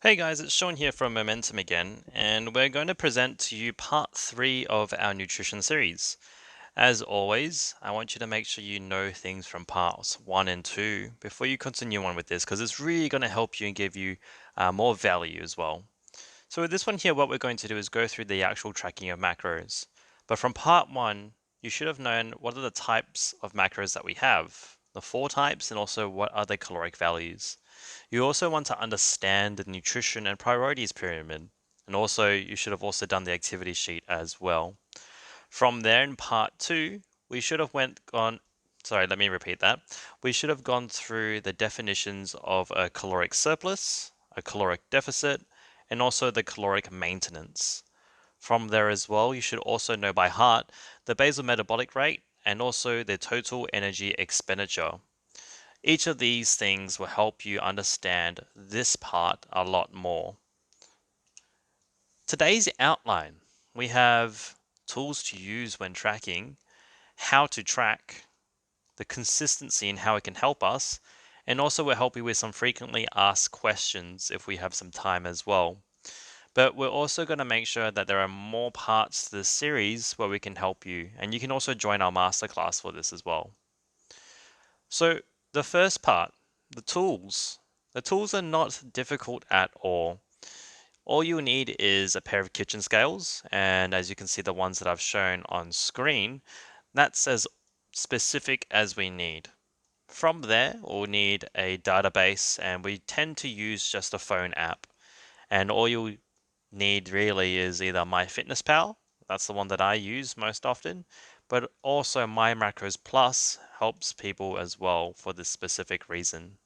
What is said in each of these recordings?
Hey guys, it's Sean here from Momentum again, and we're going to present to you part 3 of our nutrition series. As always, I want you to make sure you know things from parts 1 and 2 before you continue on with this, because it's really going to help you and give you more value as well. So with this one here, what we're going to do is go through the actual tracking of macros. But from part 1, you should have known what are the types of macros that we have, the 4 types, and also what are the caloric values. You also want to understand the nutrition and priorities pyramid, and also you should have also done the activity sheet as well. From there in part 2, we should have let me repeat that. We should have gone through the definitions of a caloric surplus, a caloric deficit, and also the caloric maintenance. From there as well, you should also know by heart the basal metabolic rate and also the total energy expenditure. Each of these things will help you understand this part a lot more. Today's outline, we have tools to use when tracking, how to track, the consistency and how it can help us, and also we'll help you with some frequently asked questions if we have some time as well. But we're also going to make sure that there are more parts to this series where we can help you, and you can also join our masterclass for this as well. So the first part, the tools. The tools are not difficult at all. All you need is a pair of kitchen scales, and as you can see the ones that I've shown on screen, that's as specific as we need. From there, we'll need a database, and we tend to use just a phone app. And all you need really is either MyFitnessPal, that's the one that I use most often, but also My Macros Plus helps people as well for this specific reason.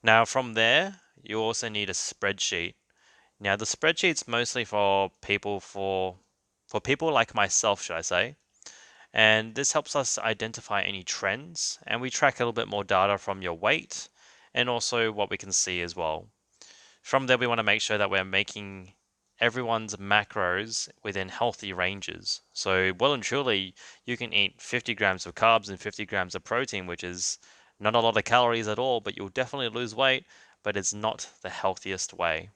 Now from there, you also need a spreadsheet. Now the spreadsheet's mostly for people like myself, should I say, and this helps us identify any trends, and we track a little bit more data from your weight and also what we can see as well. From there, we want to make sure that we're making everyone's macros within healthy ranges. So well and truly, you can eat 50 grams of carbs and 50 grams of protein, which is not a lot of calories at all, but you'll definitely lose weight, but it's not the healthiest way.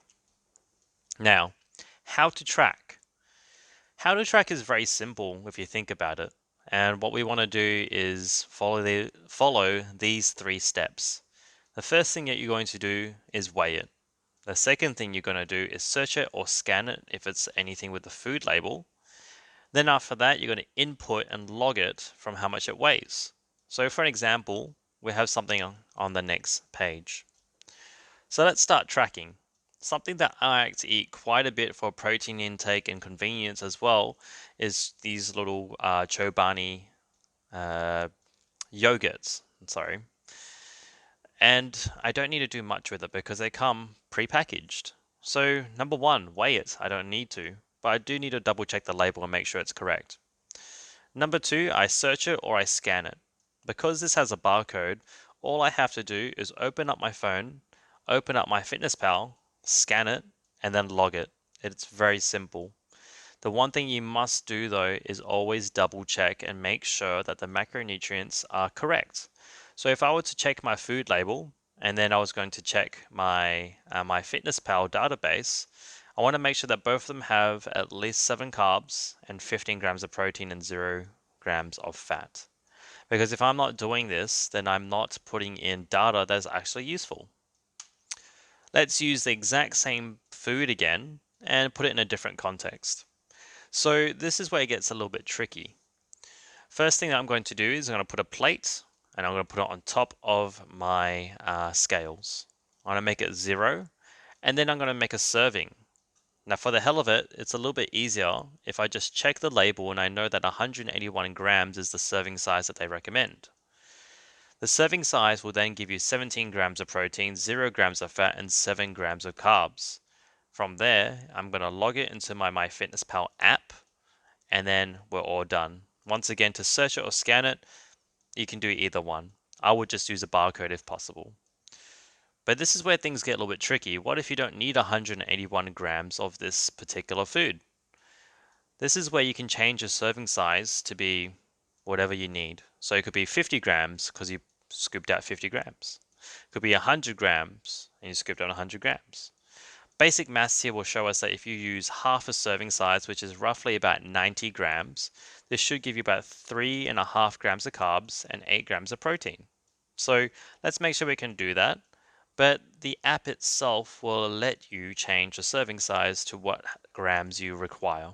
Now, how to track. How to track is very simple if you think about it. And what we want to do is follow these 3 steps. The first thing that you're going to do is weigh it. The second thing you're going to do is search it or scan it if it's anything with the food label. Then after that, you're going to input and log it from how much it weighs. So for an example, we have something on the next page. So let's start tracking. Something that I like to eat quite a bit for protein intake and convenience as well is these little Chobani yogurts. Sorry. And I don't need to do much with it because they come pre-packaged. So number 1, weigh it. I don't need to, but I do need to double check the label and make sure it's correct. Number 2, I search it or I scan it. Because this has a barcode, all I have to do is open up my phone, open up MyFitnessPal, scan it, and then log it. It's very simple. The one thing you must do though is always double check and make sure that the macronutrients are correct. So if I were to check my food label and then I was going to check my MyFitnessPal database, I want to make sure that both of them have at least 7 carbs and 15 grams of protein and 0 grams of fat. Because if I'm not doing this, then I'm not putting in data that's actually useful. Let's use the exact same food again and put it in a different context. So this is where it gets a little bit tricky. First thing that I'm going to do is I'm going to put a plate and I'm going to put it on top of my scales. I'm going to make it 0 and then I'm going to make a serving. Now for the hell of it, it's a little bit easier if I just check the label and I know that 181 grams is the serving size that they recommend. The serving size will then give you 17 grams of protein, 0 grams of fat, and 7 grams of carbs. From there, I'm going to log it into my MyFitnessPal app, and then we're all done. Once again, to search it or scan it, you can do either one. I would just use a barcode if possible. But this is where things get a little bit tricky. What if you don't need 181 grams of this particular food? This is where you can change your serving size to be whatever you need. So it could be 50 grams because you scooped out 50 grams. It could be 100 grams and you scooped out 100 grams. Basic maths here will show us that if you use half a serving size, which is roughly about 90 grams, this should give you about 3.5 grams of carbs and 8 grams of protein. So let's make sure we can do that. But the app itself will let you change the serving size to what grams you require.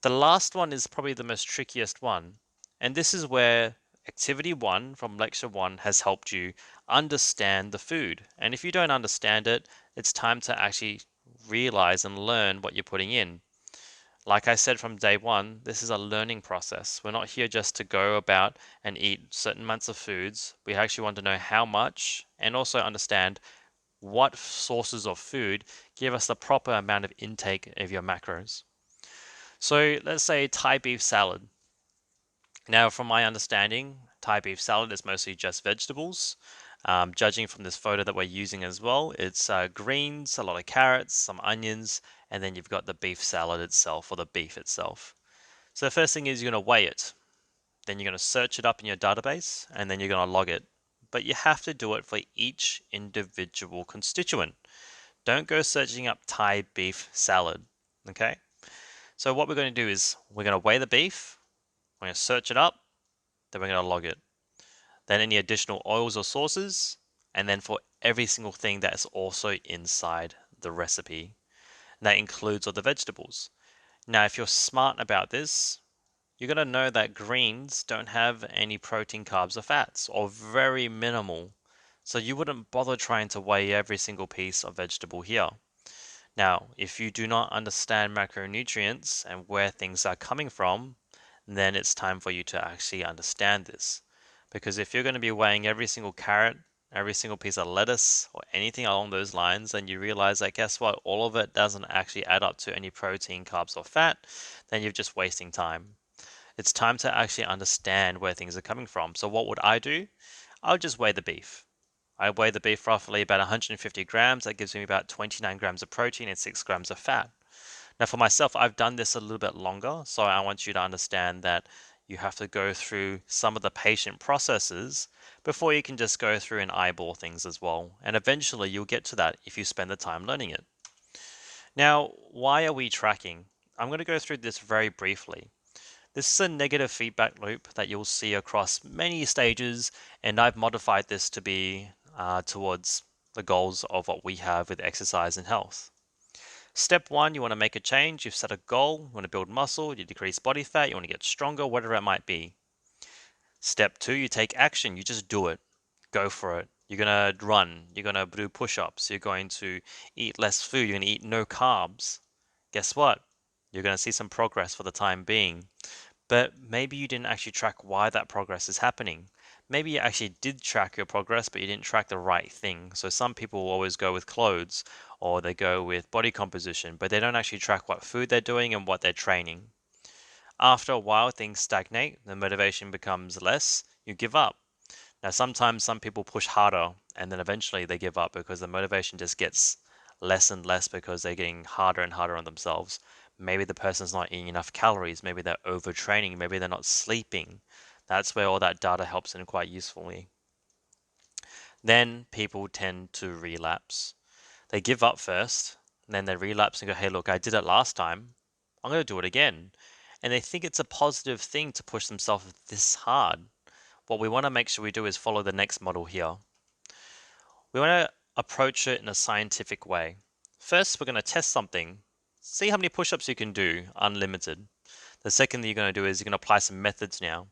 The last one is probably the most trickiest one, and this is where activity 1 from lecture 1 has helped you understand the food. And if you don't understand it, it's time to actually realize and learn what you're putting in. Like I said from day 1, this is a learning process. We're not here just to go about and eat certain amounts of foods. We actually want to know how much and also understand what sources of food give us the proper amount of intake of your macros. So let's say Thai beef salad. Now, from my understanding, Thai beef salad is mostly just vegetables. Judging from this photo that we're using as well, it's greens, a lot of carrots, some onions, and then you've got the beef salad itself or the beef itself. So the first thing is you're going to weigh it. Then you're going to search it up in your database, and then you're going to log it. But you have to do it for each individual constituent. Don't go searching up Thai beef salad, okay? So what we're going to do is we're going to weigh the beef, we're going to search it up, then we're going to log it. Then any additional oils or sauces, and then for every single thing that is also inside the recipe. And that includes all the vegetables. Now, if you're smart about this, you're going to know that greens don't have any protein, carbs, or fats, or very minimal. So you wouldn't bother trying to weigh every single piece of vegetable here. Now, if you do not understand macronutrients and where things are coming from, then it's time for you to actually understand this. Because if you're going to be weighing every single carrot, every single piece of lettuce, or anything along those lines, and you realize that guess what, all of it doesn't actually add up to any protein, carbs, or fat, then you're just wasting time. It's time to actually understand where things are coming from. So what would I do? I would just weigh the beef. I weigh the beef roughly about 150 grams. That gives me about 29 grams of protein and 6 grams of fat. Now, for myself, I've done this a little bit longer, so I want you to understand that you have to go through some of the patient processes before you can just go through and eyeball things as well. And eventually, you'll get to that if you spend the time learning it. Now, why are we tracking? I'm going to go through this very briefly. This is a negative feedback loop that you'll see across many stages, and I've modified this to be towards the goals of what we have with exercise and health. Step 1, you want to make a change. You've set a goal, you want to build muscle, you decrease body fat, you want to get stronger, whatever it might be. Step 2, you take action. You just do it. Go for it. You're going to run, you're going to do push-ups, you're going to eat less food, you're going to eat no carbs. Guess what? You're going to see some progress for the time being. But maybe you didn't actually track why that progress is happening. Maybe you actually did track your progress, but you didn't track the right thing. So some people will always go with clothes or they go with body composition, but they don't actually track what food they're doing and what they're training. After a while, things stagnate, the motivation becomes less, you give up. Now, sometimes some people push harder and then eventually they give up because the motivation just gets less and less because they're getting harder and harder on themselves. Maybe the person's not eating enough calories. Maybe they're overtraining. Maybe they're not sleeping. That's where all that data helps in quite usefully. Then people tend to relapse. They give up first, and then they relapse and go, hey, look, I did it last time. I'm going to do it again. And they think it's a positive thing to push themselves this hard. What we want to make sure we do is follow the next model here. We want to approach it in a scientific way. First, we're going to test something. See how many push-ups you can do, unlimited. The second thing you're going to do is you're going to apply some methods now.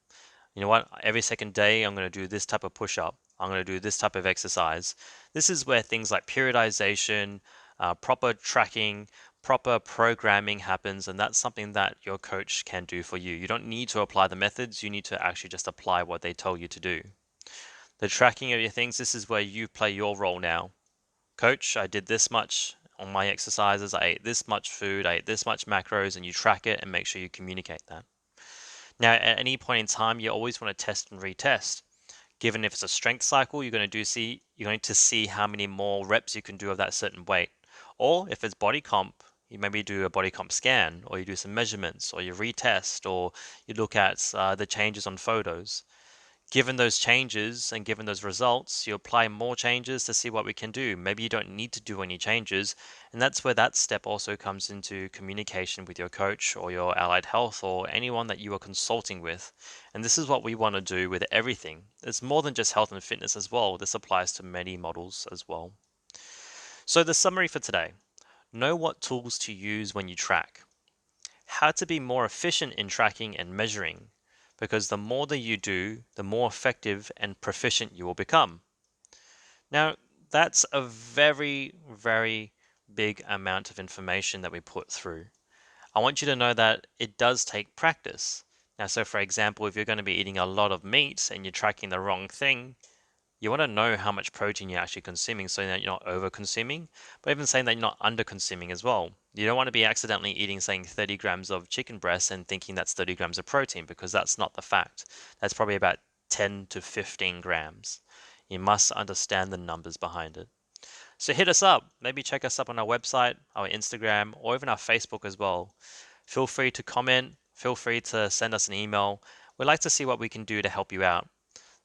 You know what? Every second day, I'm going to do this type of push-up. I'm going to do this type of exercise. This is where things like periodization, proper tracking, proper programming happens, and that's something that your coach can do for you. You don't need to apply the methods. You need to actually just apply what they tell you to do. The tracking of your things, this is where you play your role now. Coach, I did this much on my exercises, I ate this much food, I ate this much macros, and you track it and make sure you communicate that. Now, at any point in time, you always want to test and retest. Given if it's a strength cycle, you're going to see how many more reps you can do of that certain weight. Or if it's body comp, you maybe do a body comp scan, or you do some measurements, or you retest, or you look at the changes on photos. Given those changes and given those results, you apply more changes to see what we can do. Maybe you don't need to do any changes. And that's where that step also comes into communication with your coach or your allied health or anyone that you are consulting with. And this is what we want to do with everything. It's more than just health and fitness as well. This applies to many models as well. So, the summary for today: know what tools to use when you track, how to be more efficient in tracking and measuring, because the more that you do, the more effective and proficient you will become. Now, that's a very, very big amount of information that we put through. I want you to know that it does take practice. Now, so for example, if you're going to be eating a lot of meat and you're tracking the wrong thing, you want to know how much protein you're actually consuming so that you're not over consuming, but even saying that you're not under consuming as well. You don't want to be accidentally eating, saying 30 grams of chicken breast and thinking that's 30 grams of protein, because that's not the fact. That's probably about 10 to 15 grams. You must understand the numbers behind it. So hit us up. Maybe check us up on our website, our Instagram, or even our Facebook as well. Feel free to comment. Feel free to send us an email. We'd like to see what we can do to help you out.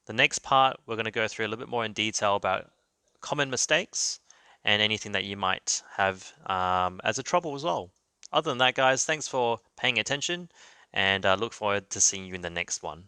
The next part, we're going to go through a little bit more in detail about common mistakes and anything that you might have as a trouble as well. Other than that, guys, thanks for paying attention, and I look forward to seeing you in the next one.